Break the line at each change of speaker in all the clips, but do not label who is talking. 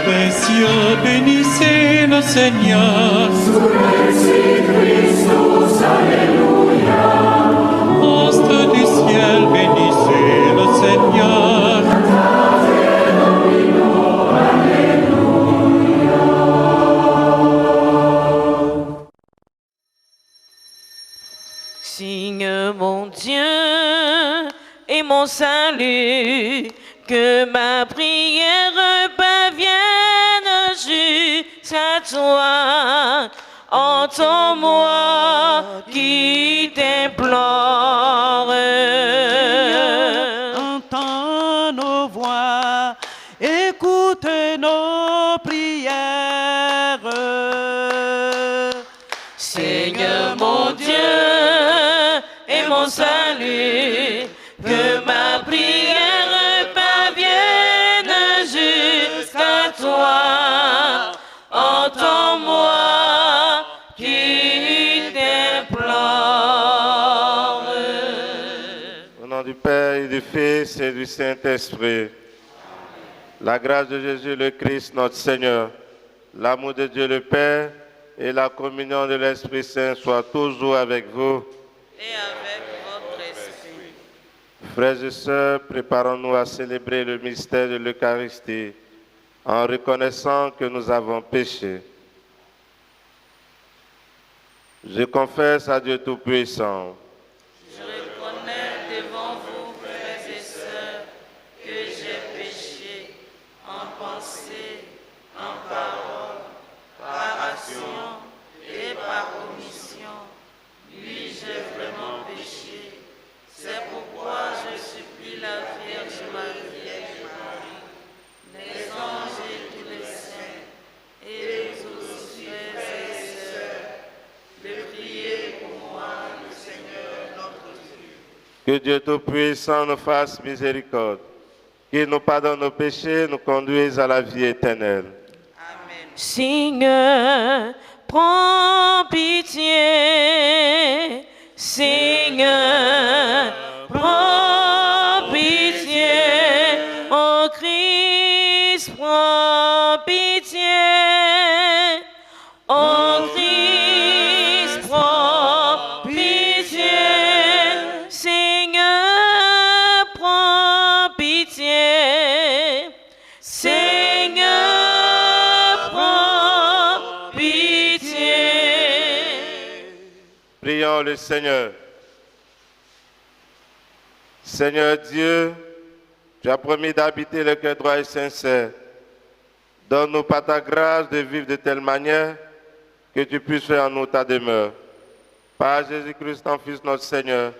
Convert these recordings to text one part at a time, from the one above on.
les cieux, bénissez le Seigneur.
Sous les Christus, Alléluia.
Astres du ciel, bénissez le Seigneur.
Signe mon Dieu et mon salut, que ma prière parvienne jusqu'à toi. Entends-moi qui t'implore.
Entends nos voix, écoute nos prières.
Seigneur mon Dieu et mon salut, que ma prière parvienne jusqu'à toi. Entends-moi qui t'implore.
Au nom du Père et du Fils et du Saint-Esprit, la grâce de Jésus le Christ, notre Seigneur, l'amour de Dieu le Père et la communion de l'Esprit Saint soient toujours avec vous.
Et avec votre esprit.
Frères et sœurs, préparons-nous à célébrer le mystère de l'Eucharistie en reconnaissant que nous avons péché. Je confesse à Dieu Tout-Puissant.
Je reconnais devant vous, frères et sœurs, que j'ai péché en pensée, en parole, par action et par omission. Oui, j'ai vraiment péché. C'est pourquoi je supplie la Vierge Marie, les anges et tous les saints, et tous frères et sœurs, de prier pour moi, le Seigneur notre Dieu.
Que Dieu Tout-Puissant nous fasse miséricorde, qu'il nous pardonne nos péchés, nous conduise à la vie éternelle.
Amen. Seigneur, prends pitié. Seigneur, prends pitié. Oh Christ, prends pitié. Oh Christ, prends pitié. Seigneur, prends pitié. Seigneur, prends pitié.
Prions le Seigneur. Seigneur Dieu, tu as promis d'habiter le cœur droit et sincère. Donne-nous par ta grâce de vivre de telle manière que tu puisses faire en nous ta demeure. Par Jésus-Christ, ton Fils, notre Seigneur,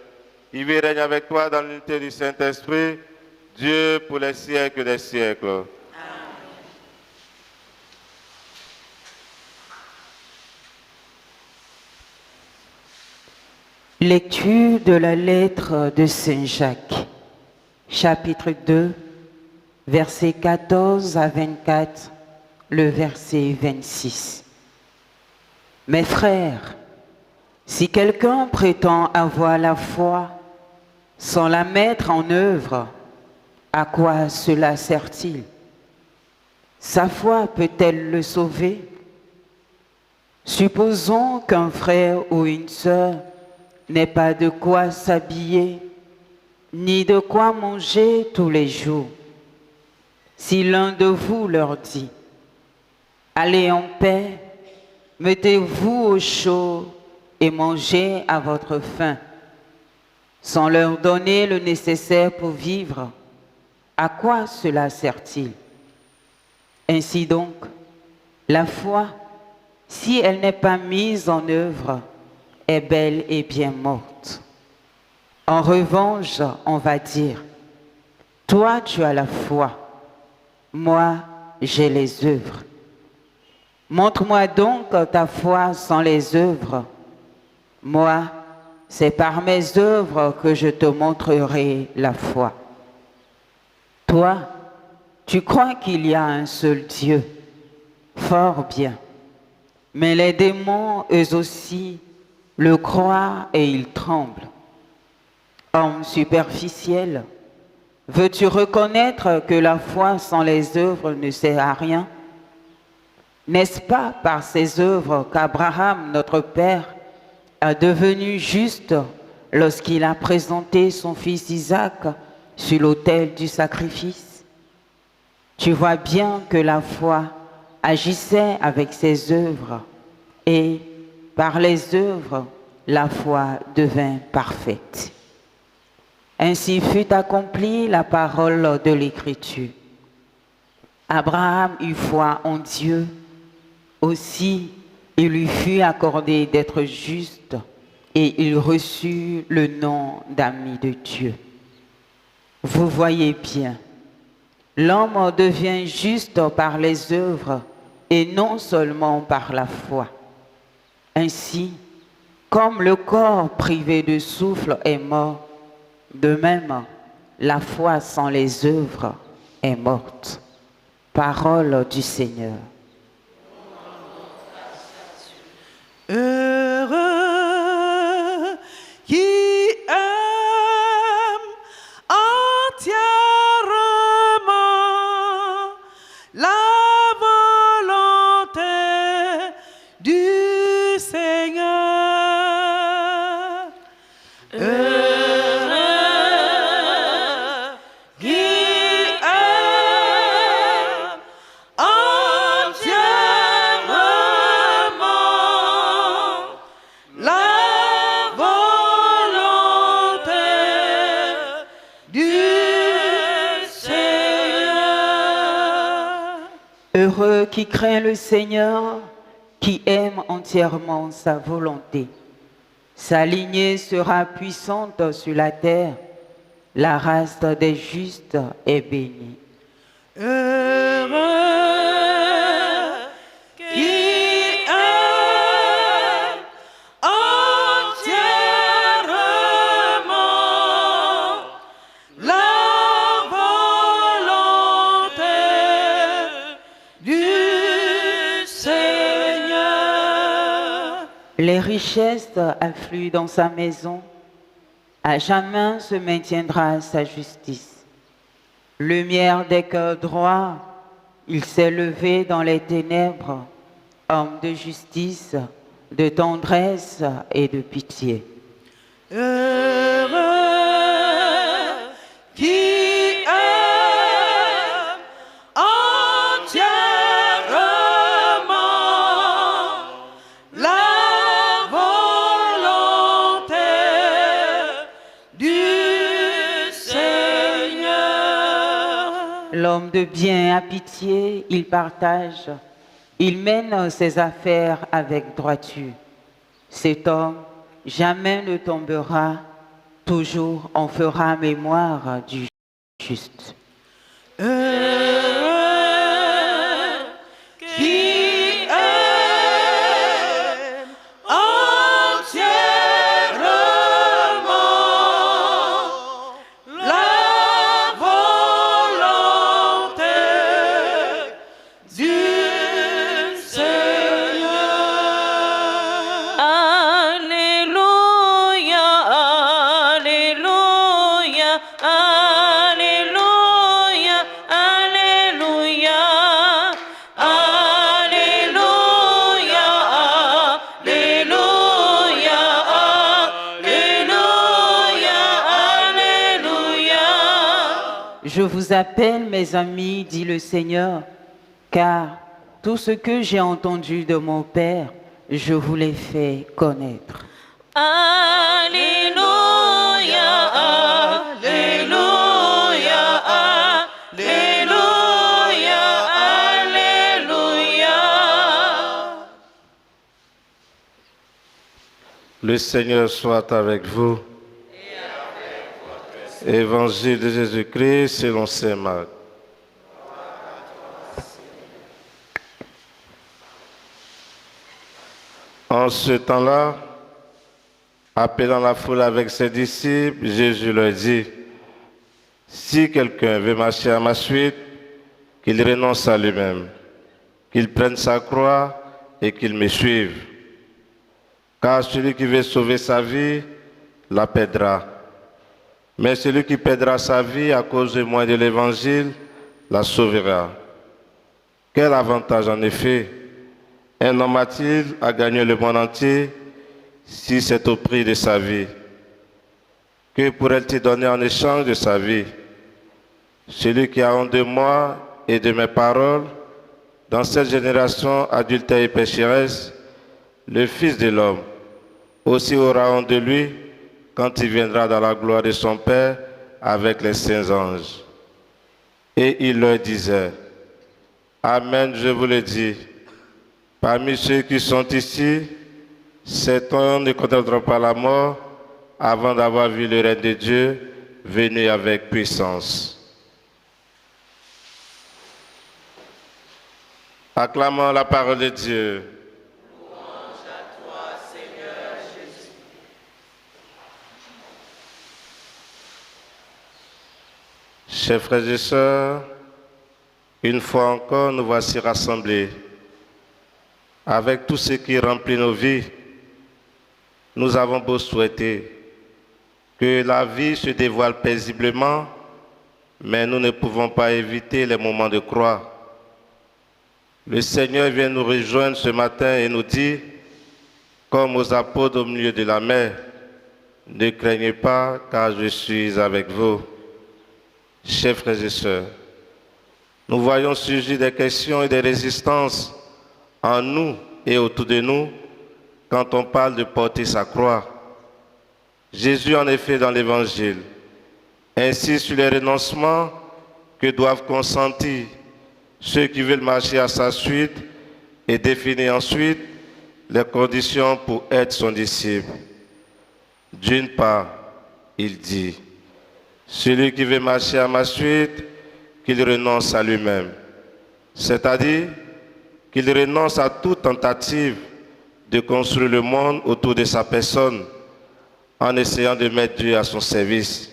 qui vit et règne avec toi dans l'unité du Saint-Esprit, Dieu pour les siècles des siècles.
Lecture de la lettre de Saint Jacques, chapitre 2, versets 14 à 24, le verset 26. Mes frères, si quelqu'un prétend avoir la foi sans la mettre en œuvre, à quoi cela sert-il? Sa foi peut-elle le sauver? Supposons qu'un frère ou une sœur n'ait pas de quoi s'habiller, ni de quoi manger tous les jours. Si l'un de vous leur dit, « Allez en paix, mettez-vous au chaud et mangez à votre faim », sans leur donner le nécessaire pour vivre, à quoi cela sert-il? Ainsi donc, la foi, si elle n'est pas mise en œuvre, est belle et bien morte. En revanche, on va dire, toi tu as la foi, moi j'ai les œuvres. Montre-moi donc ta foi sans les œuvres. Moi, c'est par mes œuvres que je te montrerai la foi. Toi, tu crois qu'il y a un seul Dieu. Fort bien. Mais les démons, eux aussi, le croient et ils tremblent. Homme superficiel, veux-tu reconnaître que la foi sans les œuvres ne sert à rien? N'est-ce pas par ses œuvres qu'Abraham, notre Père, est devenu juste lorsqu'il a présenté son fils Isaac sur l'autel du sacrifice? Tu vois bien que la foi agissait avec ses œuvres et par les œuvres, la foi devint parfaite. Ainsi fut accomplie la parole de l'Écriture. Abraham eut foi en Dieu, aussi il lui fut accordé d'être juste et il reçut le nom d'ami de Dieu. Vous voyez bien, l'homme devient juste par les œuvres et non seulement par la foi. Ainsi, comme le corps privé de souffle est mort, de même, la foi sans les œuvres est morte. Parole du Seigneur.
Heureux qui aime entièrement la volonté du Seigneur.
Heureux qui craint le Seigneur, qui aime entièrement sa volonté. Sa lignée sera puissante sur la terre, la race des justes est bénie.
Heureux qui aime entièrement la volonté du Seigneur.
Les richesses affluent dans sa maison, à jamais se maintiendra sa justice. Lumière des cœurs droits, il s'est levé dans les ténèbres, homme de justice, de tendresse et de pitié.
Heureux qui aime entièrement la volonté du Seigneur.
L'homme de bien a pitié, il partage, il mène ses affaires avec droiture. Cet homme jamais ne tombera, toujours on fera mémoire du juste.
Heureux qui aime entièrement la volonté du Seigneur.
Alléluia, Alléluia, Alléluia, Alléluia, Alléluia, Alléluia, Alléluia, Alléluia.
Je vous appelle, mes amis, dit le Seigneur, car tout ce que j'ai entendu de mon Père, je vous l'ai fait connaître.
Alléluia, Alléluia, Alléluia, Alléluia.
Le Seigneur soit avec vous. Évangile de Jésus-Christ selon saint Marc. En ce temps-là, appelant la foule avec ses disciples, Jésus leur dit, « Si quelqu'un veut marcher à ma suite, qu'il renonce à lui-même, qu'il prenne sa croix et qu'il me suive. Car celui qui veut sauver sa vie, la perdra. Mais celui qui perdra sa vie à cause de moi et de l'Évangile, la sauvera. Quel avantage en effet Un homme a-t-il à gagner le monde entier si c'est au prix de sa vie? Que pourrait-il donner en échange de sa vie? Celui qui a honte de moi et de mes paroles, dans cette génération adultère et pécheresse, le Fils de l'homme aussi aura honte de lui quand il viendra dans la gloire de son Père avec les saints anges. Et il leur disait, Amen, je vous le dis, parmi ceux qui sont ici, cet homme ne connaîtra pas la mort avant d'avoir vu le règne de Dieu venir avec puissance. Acclamons la parole de Dieu.
Louange à toi, Seigneur Jésus.
Chers frères et sœurs, une fois encore, nous voici rassemblés. Avec tout ce qui remplit nos vies, nous avons beau souhaiter que la vie se dévoile paisiblement, mais nous ne pouvons pas éviter les moments de croix. Le Seigneur vient nous rejoindre ce matin et nous dit, comme aux apôtres au milieu de la mer, ne craignez pas car je suis avec vous. Chers frères et sœurs, nous voyons surgir des questions et des résistances en nous et autour de nous quand on parle de porter sa croix. Jésus, en effet, dans l'Évangile, insiste sur les renoncements que doivent consentir ceux qui veulent marcher à sa suite et définir ensuite les conditions pour être son disciple. D'une part, il dit, celui qui veut marcher à ma suite, qu'il renonce à lui-même. C'est-à-dire qu'il renonce à toute tentative de construire le monde autour de sa personne en essayant de mettre Dieu à son service.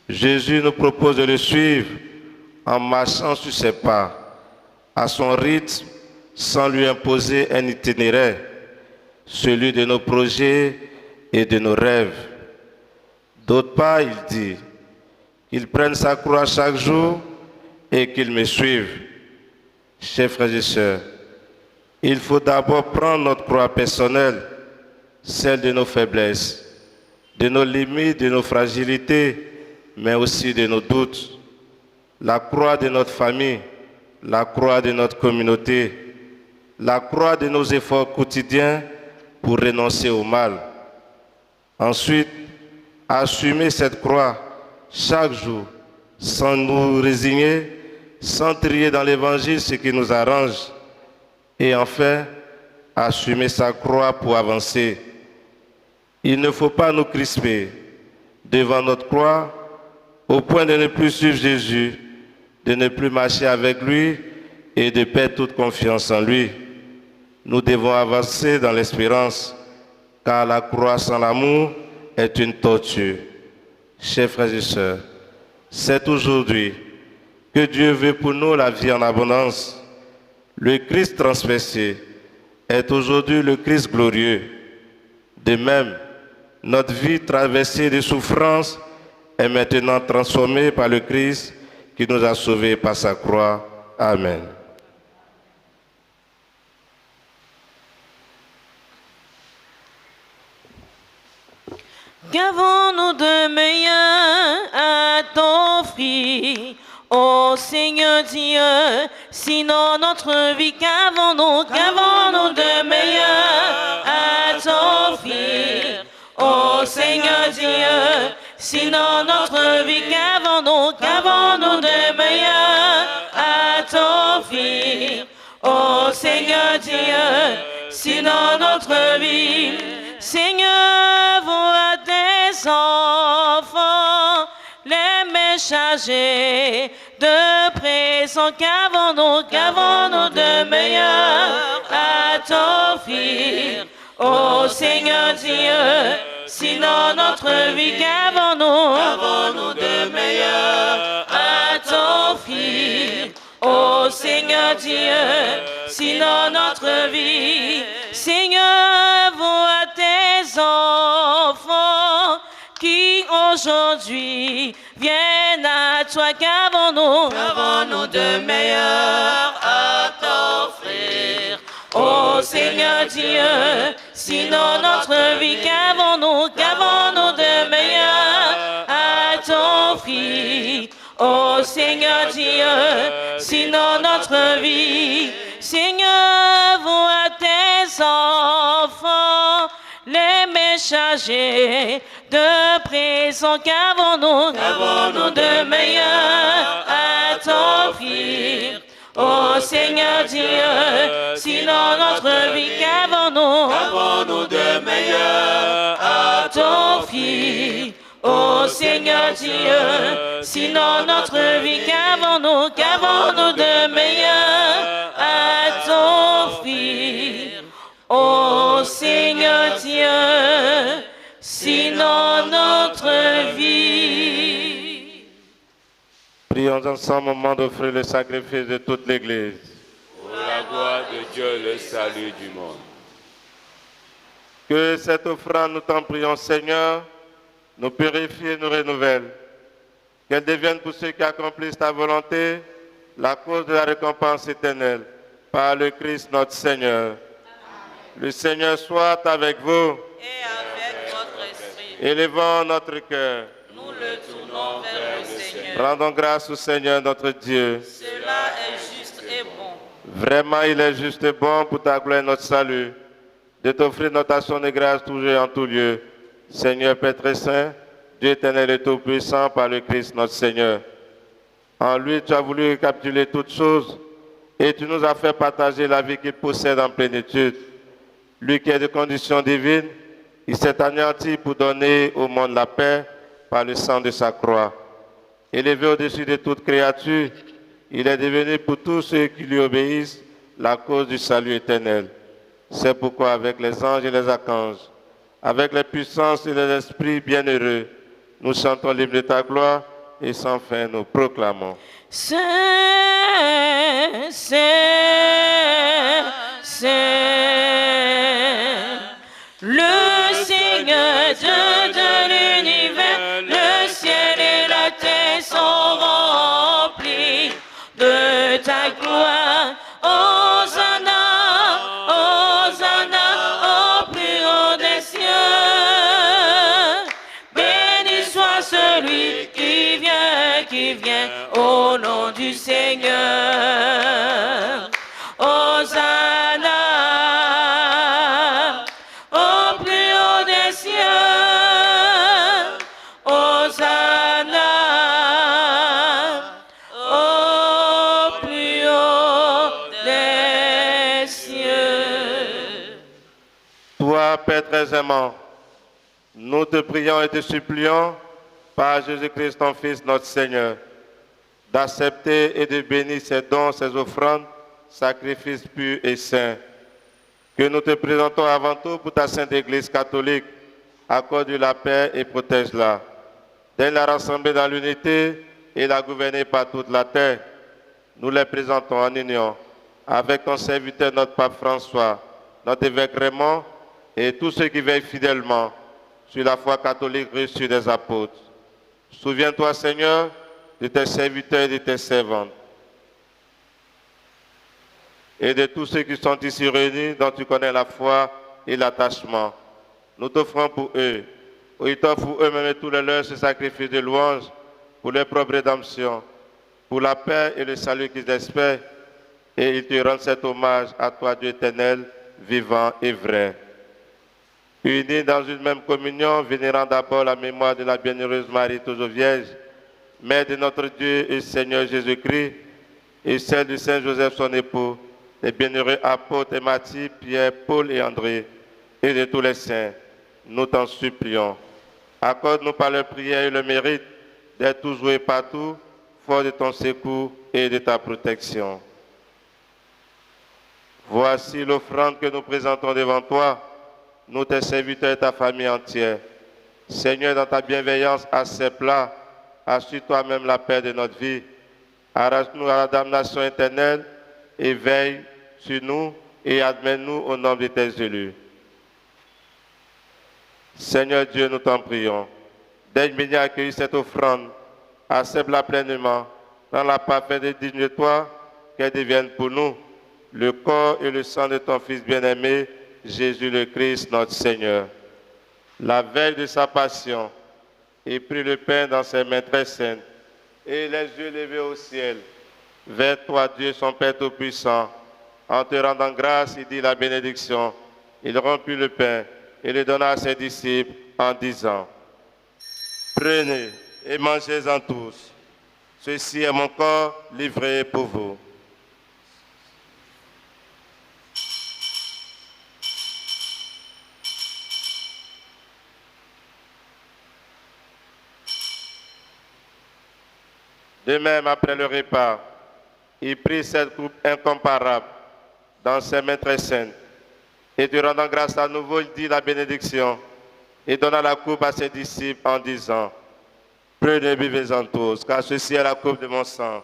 Jésus nous propose de le suivre en marchant sur ses pas, à son rythme, sans lui imposer un itinéraire, celui de nos projets et de nos rêves. D'autre part, il dit qu'il prenne sa croix chaque jour et qu'il me suive. Chers frères et sœurs, il faut d'abord prendre notre croix personnelle, celle de nos faiblesses, de nos limites, de nos fragilités, mais aussi de nos doutes. La croix de notre famille, la croix de notre communauté, la croix de nos efforts quotidiens pour renoncer au mal. Ensuite, assumer cette croix chaque jour, sans nous résigner, sans trier dans l'Évangile ce qui nous arrange. Et enfin, assumer sa croix pour avancer. Il ne faut pas nous crisper devant notre croix au point de ne plus suivre Jésus, de ne plus marcher avec lui et de perdre toute confiance en lui. Nous devons avancer dans l'espérance, car la croix sans l'amour est une torture. Chers frères et sœurs, c'est aujourd'hui que Dieu veut pour nous la vie en abondance. Le Christ transpercé est aujourd'hui le Christ glorieux. De même, notre vie traversée de souffrances est maintenant transformée par le Christ qui nous a sauvés par sa croix. Amen.
Qu'avons-nous de meilleur à t'offrir, ô Seigneur Dieu, sinon notre vie? Qu'avons-nous de meilleur à t'offrir, ô Seigneur Dieu, sinon notre vie? Qu'avons-nous de meilleur à t'offrir, ô Seigneur Dieu, sinon notre vie? Seigneur, vois tes enfants, les mains chargées de présents. Qu'avons-nous de meilleur à t'offrir, ô Seigneur Dieu, sinon notre vie? Qu'avons-nous de meilleur à t'offrir, ô Seigneur Dieu, sinon notre vie? Seigneur, vois tes enfants qui aujourd'hui viennent à toi. Qu'avons-nous de meilleur à t'offrir, ô Seigneur Dieu, sinon notre vie, qu'avons-nous de meilleur à t'offrir? Ô Seigneur Dieu, sinon notre vie, Seigneur, vois tes enfants, les messagers de présent, qu'avons-nous de meilleur à t'offrir? Ô Seigneur Dieu, sinon notre vie, qu'avons-nous de meilleur à t'offrir? Ô Seigneur Dieu, sinon notre vie, qu'avons-nous de meilleur à t'offrir? Ô Seigneur Dieu, sinon notre vie.
Prions ensemble au moment d'offrir le sacrifice de toute l'Église.
Pour la gloire de Dieu, le salut du monde.
Que cette offrande, nous t'en prions, Seigneur, nous purifie et nous renouvelle. Qu'elle devienne pour ceux qui accomplissent ta volonté la cause de la récompense éternelle. Par le Christ notre Seigneur. Amen. Le Seigneur soit avec vous.
Et avec votre esprit.
Élevons notre cœur.
Nous le tournons vers le Seigneur.
Rendons grâce au Seigneur notre Dieu.
Cela est juste et bon.
Vraiment, il est juste et bon pour ta gloire et notre salut, de t'offrir notre action de grâce toujours et en tout lieu. Seigneur Père très saint, Dieu éternel et tout-puissant, par le Christ notre Seigneur. En lui, tu as voulu récapituler toutes choses et tu nous as fait partager la vie qu'il possède en plénitude. Lui qui est de condition divine, il s'est anéanti pour donner au monde la paix par le sang de sa croix. Élevé au-dessus de toute créature, il est devenu pour tous ceux qui lui obéissent la cause du salut éternel. C'est pourquoi avec les anges et les archanges, avec les puissances et les esprits bienheureux, nous chantons l'hymne de ta gloire et sans fin nous proclamons.
Saint, Saint, Saint, le Seigneur Dieu de l'univers, le ciel et la terre sont remplis de ta gloire. Hosanna, Hosanna, au plus haut des cieux. Béni soit celui qui vient au nom du Seigneur. Hosanna, au plus haut des cieux. Hosanna, au plus haut des cieux.
Toi, Père très aimant, nous te prions et te supplions, par Jésus-Christ, ton Fils, notre Seigneur, d'accepter et de bénir ces dons, ces offrandes, sacrifices purs et saints, que nous te présentons avant tout pour ta Sainte Église catholique. Accorde-lui la paix et protège-la. Donne-la rassembler dans l'unité et la gouverner par toute la terre. Nous les présentons en union avec ton serviteur, notre Pape François, notre évêque Raymond et tous ceux qui veillent fidèlement sur la foi catholique reçue des apôtres. Souviens-toi, Seigneur, de tes serviteurs et de tes servantes et de tous ceux qui sont ici réunis, dont tu connais la foi et l'attachement. Nous t'offrons pour eux. Ils t'offrent pour eux-mêmes et tous les leurs ce sacrifice de louange pour leur propre rédemption, pour la paix et le salut qu'ils espèrent. Et ils te rendent cet hommage à toi, Dieu éternel, vivant et vrai. Unis dans une même communion, vénérant d'abord la mémoire de la bienheureuse Marie, toujours vierge, Mère de notre Dieu et Seigneur Jésus-Christ, et celle du Saint Joseph, son époux, des bienheureux apôtres et martyrs, Pierre, Paul et André, et de tous les saints, nous t'en supplions. Accorde-nous par leur prière et le mérite d'être toujours et partout, fort de ton secours et de ta protection. Voici l'offrande que nous présentons devant toi, nous tes serviteurs et ta famille entière. Seigneur, dans ta bienveillance, accepte-la, assure toi-même la paix de notre vie. Arrache-nous à la damnation éternelle et veille sur nous et admets-nous au nom de tes élus. Seigneur Dieu, nous t'en prions. Daigne bénir accueillir cette offrande, accepte-la pleinement, rends-la parfaite et digne de toi, qu'elle devienne pour nous le corps et le sang de ton Fils bien-aimé, Jésus le Christ, notre Seigneur. La veille de sa passion, il prit le pain dans ses mains très saintes, et les yeux levés au ciel, vers toi, Dieu, son Père Tout-Puissant. En te rendant grâce, il dit la bénédiction. Il rompit le pain et le donna à ses disciples en disant, prenez et mangez-en tous. Ceci est mon corps livré pour vous. De même, après le repas, il prit cette coupe incomparable dans ses mains très saintes. Et te rendant grâce à nouveau, il dit la bénédiction et donna la coupe à ses disciples en disant, prenez et buvez-en tous, car ceci est la coupe de mon sang,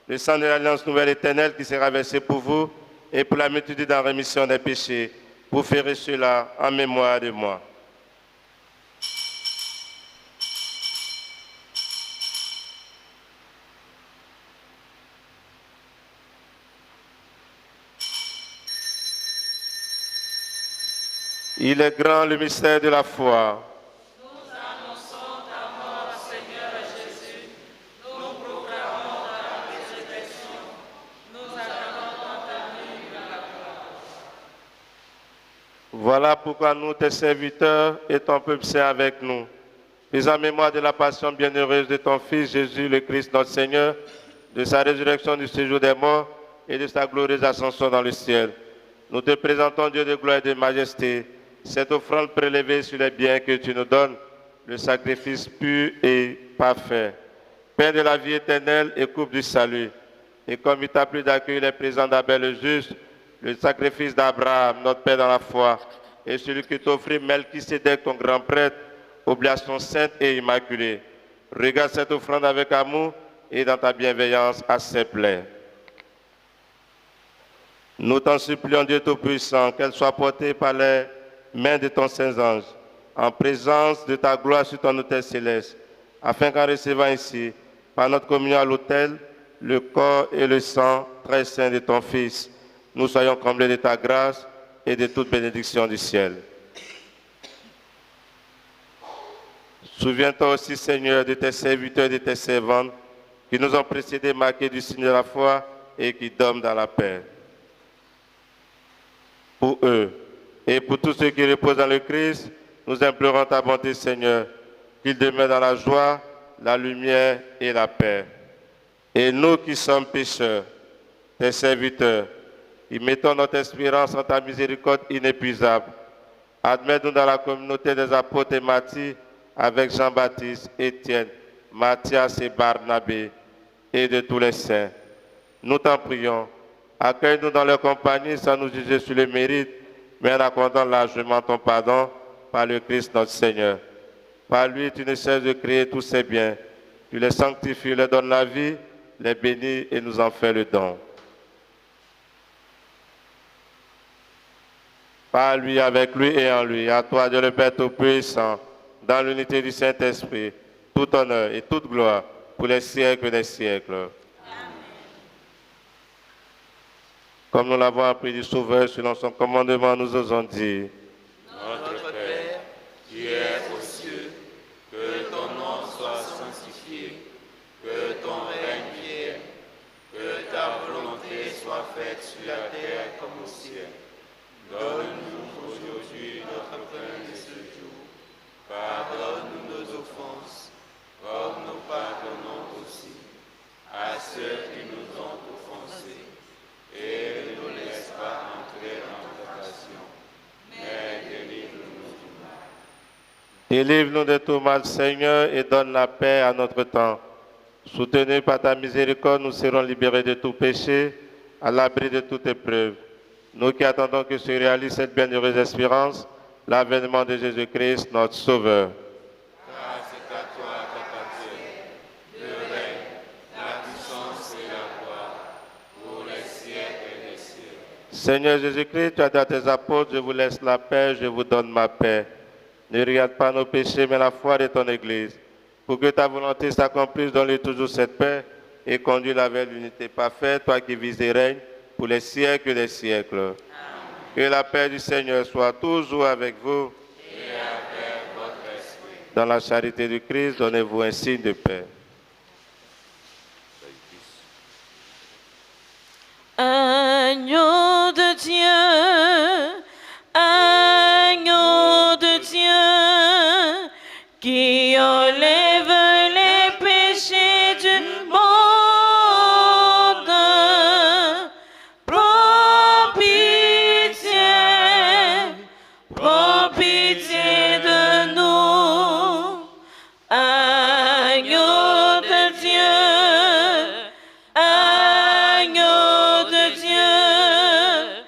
le sang de l'alliance nouvelle éternelle qui sera versé pour vous et pour la multitude en rémission des péchés. Vous ferez cela en mémoire de moi. Il est grand le mystère de la foi.
Nous annonçons ta mort, Seigneur Jésus. Nous proclamons ta résurrection. Nous attendons ta venue dans la gloire.
Voilà pourquoi nous, tes serviteurs et ton peuple saint avec nous, fais en mémoire de la passion bienheureuse de ton Fils Jésus le Christ notre Seigneur, de sa résurrection du séjour des morts et de sa glorieuse ascension dans le ciel. Nous te présentons, Dieu de gloire et de majesté, cette offrande prélevée sur les biens que tu nous donnes, le sacrifice pur et parfait. Pain de la vie éternelle et coupe du salut. Et comme il t'a plu d'accueillir les présents d'Abel le juste, le sacrifice d'Abraham, notre Père dans la foi, et celui que t'offrit Melchisédek, ton grand prêtre, oblation sainte et immaculée. Regarde cette offrande avec amour et dans ta bienveillance accepte-les. Nous t'en supplions, Dieu Tout-Puissant, qu'elle soit portée par les main de ton Saint-Ange, en présence de ta gloire sur ton autel céleste, afin qu'en recevant ici, par notre communion à l'autel, le corps et le sang très saint de ton Fils, nous soyons comblés de ta grâce et de toute bénédiction du ciel. Souviens-toi aussi, Seigneur, de tes serviteurs et de tes servantes qui nous ont précédés, marqués du signe de la foi et qui dorment dans la paix. Pour eux, et pour tous ceux qui reposent dans le Christ, nous implorons ta bonté, Seigneur, qu'ils demeurent dans la joie, la lumière et la paix. Et nous qui sommes pécheurs, tes serviteurs, qui mettons notre espérance en ta miséricorde inépuisable, admets-nous dans la communauté des apôtres et martyrs avec Jean-Baptiste, Étienne, Matthias et Barnabé, et de tous les saints. Nous t'en prions, accueille-nous dans leur compagnie sans nous juger sur le mérite, mais en accordant largement ton pardon par le Christ notre Seigneur. Par lui, tu ne cesses de créer tous ces biens. Tu les sanctifies, leur donnes la vie, les bénis et nous en fais le don. Par lui, avec lui et en lui, à toi, Dieu le Père Tout-Puissant, dans l'unité du Saint-Esprit, tout honneur et toute gloire pour les siècles des siècles. Comme nous l'avons appris du Sauveur selon son commandement, nous osons dire,
Notre Père, qui es aux cieux, que ton nom soit sanctifié, que ton règne vienne, que ta volonté soit faite sur la terre comme au ciel. Donne-nous aujourd'hui notre pain de ce jour. Pardonne-nous nos offenses, comme nous pardonnons aussi à ceux qui nous ont offensés. Et ne nous laisse pas entrer en tentation, mais délivre-nous du mal.
délivre-nous de tout mal, Seigneur, et donne la paix à notre temps. Soutenus par ta miséricorde, nous serons libérés de tout péché, à l'abri de toute épreuve. Nous qui attendons que se réalise cette bienheureuse espérance, l'avènement de Jésus-Christ, notre Sauveur.
Car c'est à toi qu'appartient le règne, la puissance et la gloire, pour les siècles et des siècles.
Seigneur Jésus-Christ, tu as dit à tes apôtres, je vous laisse la paix, je vous donne ma paix. Ne regarde pas nos péchés, mais la foi de ton Église. Pour que ta volonté s'accomplisse, donne-lui toujours cette paix et conduis-la vers l'unité parfaite, toi qui vis et règnes pour les siècles des siècles. Que la paix du Seigneur soit toujours avec vous.
Et avec votre esprit.
Dans la charité du Christ, donnez-vous un signe de paix.
Agneau de Dieu, agneau de Dieu, qui enlève les péchés du monde, prends pitié de nous. Agneau de Dieu, agneau de Dieu,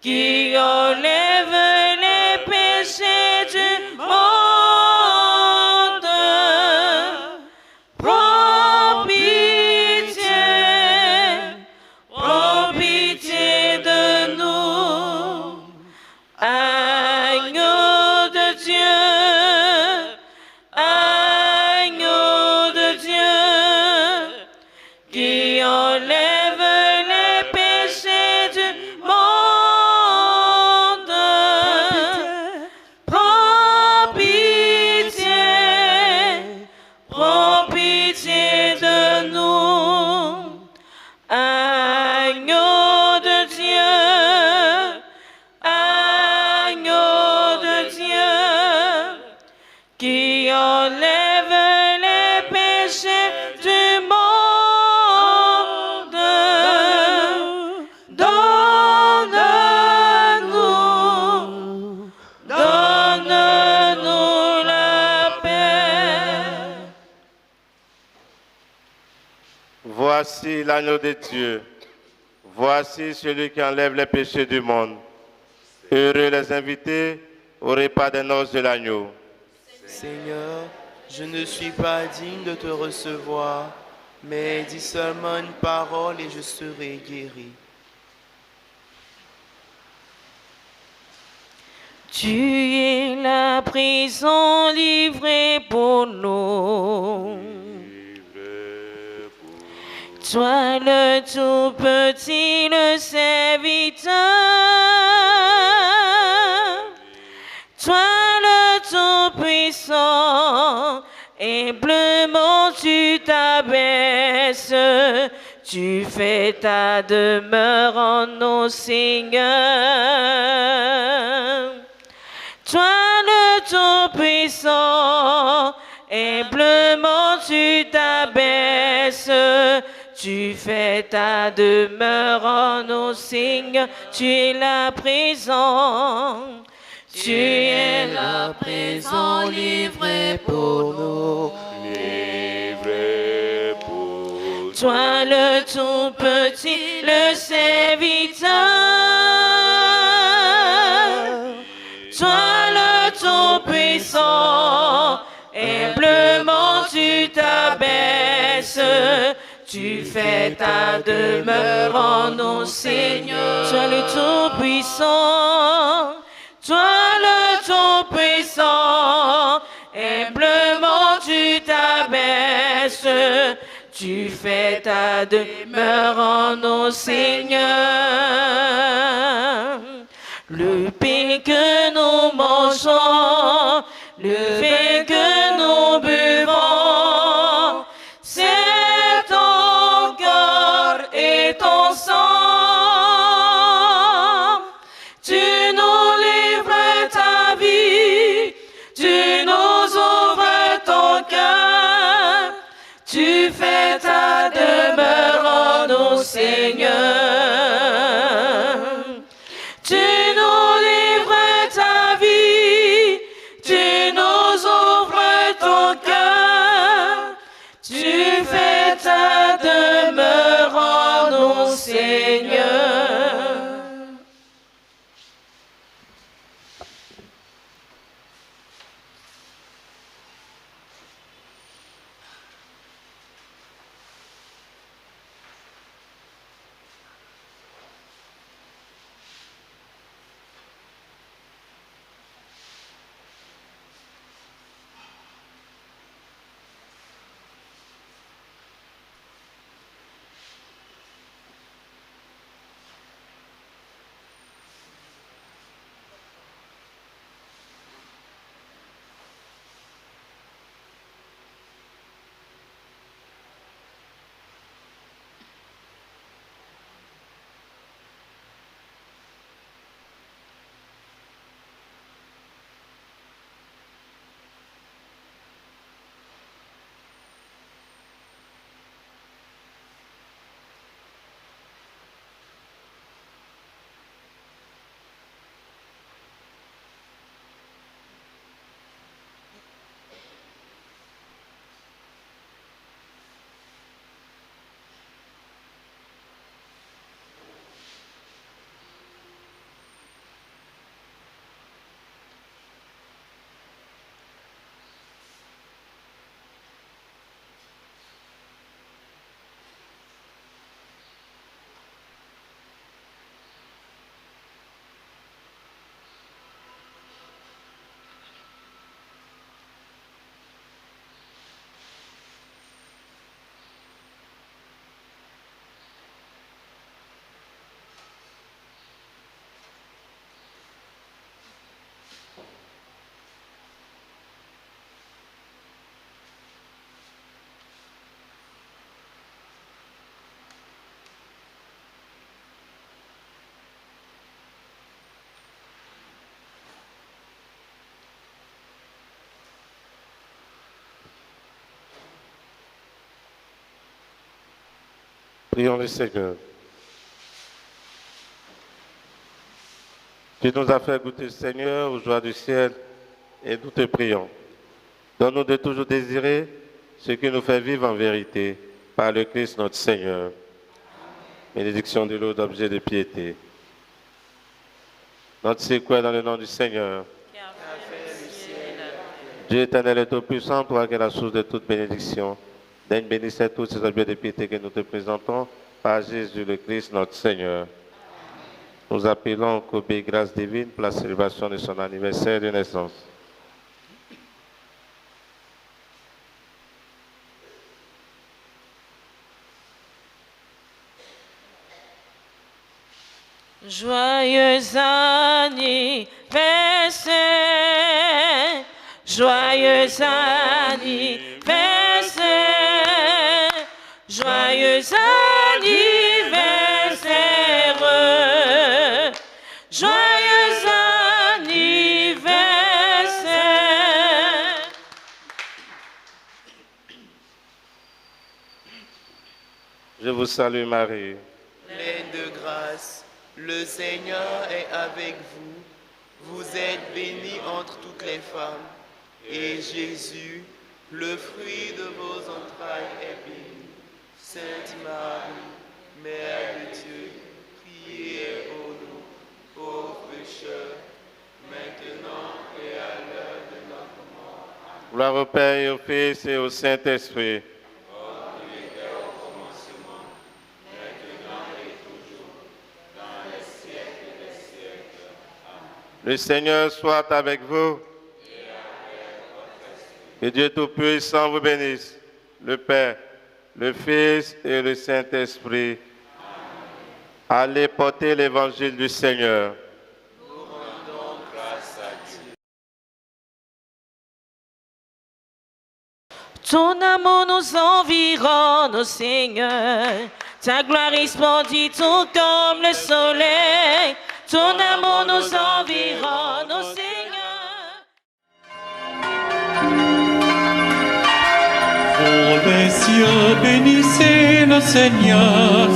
qui enlève les péchés du monde, prends pitié de nous. Agneau de Dieu, agneau de Dieu, qui enlève les péchés du monde, prends pitié de nous. Agneau de Dieu, agneau de Dieu, qui enlève les péchés du monde, donne-nous la paix.
Voici l'agneau de Dieu. Voici celui qui enlève les péchés du monde. Heureux les invités au repas des noces de l'agneau.
Seigneur, je ne suis pas digne de te recevoir, mais dis seulement une parole et je serai guéri.
Tu es la prison livrée pour nous. Toi le tout petit, le serviteur. Toi le tout puissant, humblement tu t'abaisses. Tu fais ta demeure en nos Seigneur. Toi le Tout-Puissant, humblement tu t'abaisses. Tu fais ta demeure en nos signes, tu es la présence. Tu es la présence livrée pour nous.
Livré pour
Toi le tout petit, le serviteur. Toi le tout puissant, humblement tu t'abaisses. Tu fais ta demeure en nos Seigneur. Toi le tout puissant. Toi le tout puissant, humblement tu t'abaisses. Tu fais ta demeure en nos Seigneur. Le pain que nous mangeons, le vin que nous buvons, c'est ton corps et ton sang. Tu nous livres ta vie, tu nous ouvres ton cœur, tu fais ta demeure en nos Seigneur. Tu nous livres ta vie, tu nous ouvres ton cœur, tu fais ta demeure en nos Seigneur.
Prions le Seigneur. Tu nous as fait goûter, Seigneur, aux joies du ciel, et nous te prions. Donne-nous de toujours désirer ce qui nous fait vivre en vérité, par le Christ notre Seigneur. Bénédiction de l'eau d'objet de piété. Notre séquoia dans le nom du Seigneur. Dieu éternel et tout-puissant, toi qui es la source de toute bénédiction, daigne bénir tous ces objets de piété que nous te présentons par Jésus le Christ notre Seigneur. Nous appelons au Kobe grâce divine pour la célébration de son anniversaire de naissance.
Joyeux anniversaire, joyeux anniversaire, joyeux anniversaire, joyeux anniversaire.
Je vous salue Marie.
Pleine de grâce, le Seigneur est avec vous. Vous êtes bénie entre toutes les femmes. Et Jésus, le fruit de vos entrailles, est béni. Sainte Marie, Mère de Dieu, priez pour nous, pauvres pécheurs, maintenant et à l'heure de notre mort.
Gloire au Père et au Fils et au Saint-Esprit. Le Seigneur soit avec vous. Que Dieu Tout-Puissant vous bénisse, le Père, le Fils et le Saint-Esprit. Allez porter l'évangile du Seigneur.
Nous rendons grâce à Dieu.
Ton amour nous environne, ô Seigneur. Ta gloire est splendide, tout comme le soleil. Ton amour nous environne, ô Seigneur.
Ô les cieux, bénissez le Seigneur.